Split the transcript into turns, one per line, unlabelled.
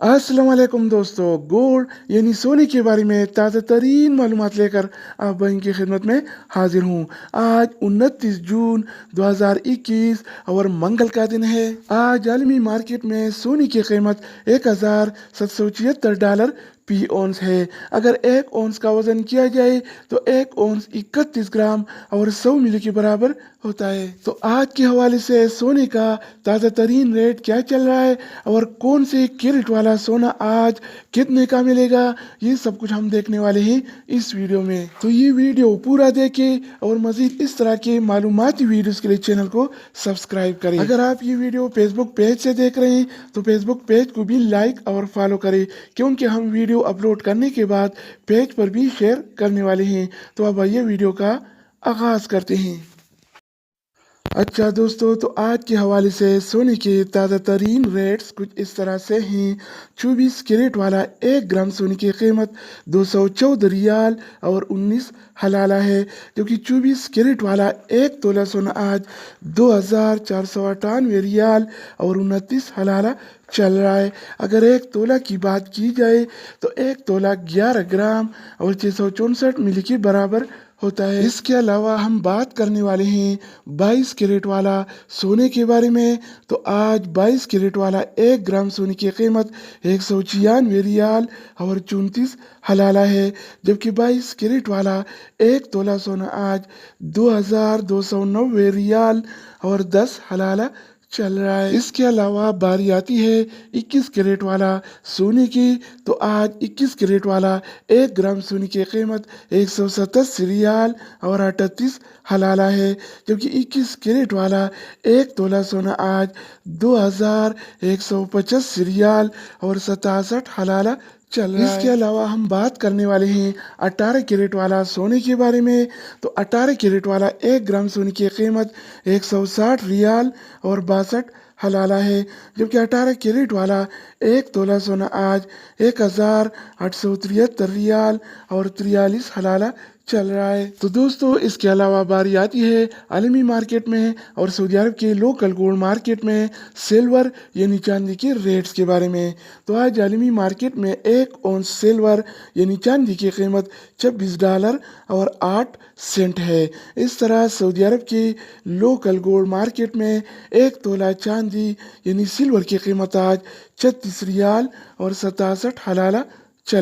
अस्सलाम वालेकुम दोस्तों, गोल्ड यानी सोने के बारे में ताज़ा तरीन मालूमात लेकर आप भाई की खिदमत में हाजिर हूँ। आज 29 जून 2021 और मंगल का दिन है। आज आलमी मार्केट में सोने की कीमत $1776 फी औंस है। अगर एक औंस का वजन किया जाए तो एक औंस 31 ग्राम और 100 मिली के बराबर होता है। तो आज के हवाले से सोने का ताज़ा तरीन रेट क्या चल रहा है और कौन से कैरेट वाला सोना आज कितने का मिलेगा, ये सब कुछ हम देखने वाले हैं इस वीडियो में। तो ये वीडियो पूरा देखें और मजीद इस तरह के मालूमाती वीडियोस के लिए चैनल को सब्सक्राइब करें। अगर आप ये वीडियो फेसबुक पेज से देख रहे हैं तो फेसबुक पेज को भी लाइक और फॉलो करें, क्योंकि हम वीडियो अपलोड करने के बाद पेज पर भी शेयर करने वाले हैं। तो अब आइए वीडियो का आगाज करते हैं। अच्छा दोस्तों, तो आज के हवाले से सोने के ताज़ा तरीन रेट्स कुछ इस तरह से हैं। 24 कैरेट वाला 1 ग्राम सोने की कीमत 214 रियाल और 19 हलाला है, जबकि 24 कैरेट वाला 1 तोला सोना आज 2498 रियाल और 29 हलाला चल रहा है। अगर 1 तोला की बात की जाए तो 1 तोला 11 ग्राम और 664 मिली के बराबर होता है। इसके अलावा हम बात करने वाले हैं 22 कैरेट वाला सोने के बारे में। तो आज 22 कैरेट वाला 1 ग्राम सोने की कीमत 196 रियाल और 34 हलाला है, जबकि 22 कैरेट वाला 1 तोला सोना आज 2290 रियाल और 10 हलाला चल रहा है। इसके अलावा बारी आती है 21 कैरेट वाला सोने की। तो आज 21 कैरेट वाला 1 ग्राम सोने की कीमत 127 रियाल और 38 हलाला है, जबकि 21 कैरेट वाला 1 तोला सोना आज 2185 रियाल और 67 हलाला चल रहा है। इसके अलावा हम बात करने वाले हैं 18 कैरेट वाला सोने के बारे में। तो 18 कैरेट वाला 1 ग्राम सोने की कीमत 160 रियाल और 62 हलाला है, जबकि 18 कैरेट वाला 1 तोला सोना आज 1873 रियाल और 43 हलाला चल रहा है। तो दोस्तों, इसके अलावा बारी आती है आलमी मार्केट में और सऊदी अरब के लोकल गोल्ड मार्केट में सिल्वर यानी चांदी के रेट्स के बारे में। तो आज आलमी मार्केट में 1 औंस सिल्वर यानी चांदी की कीमत $26 और 8 सेंट है। इस तरह सऊदी अरब के लोकल गोल्ड मार्केट में 1 तोला चांदी यानी सिल्वर की कीमत आज 36 रियाल और 67 हलाला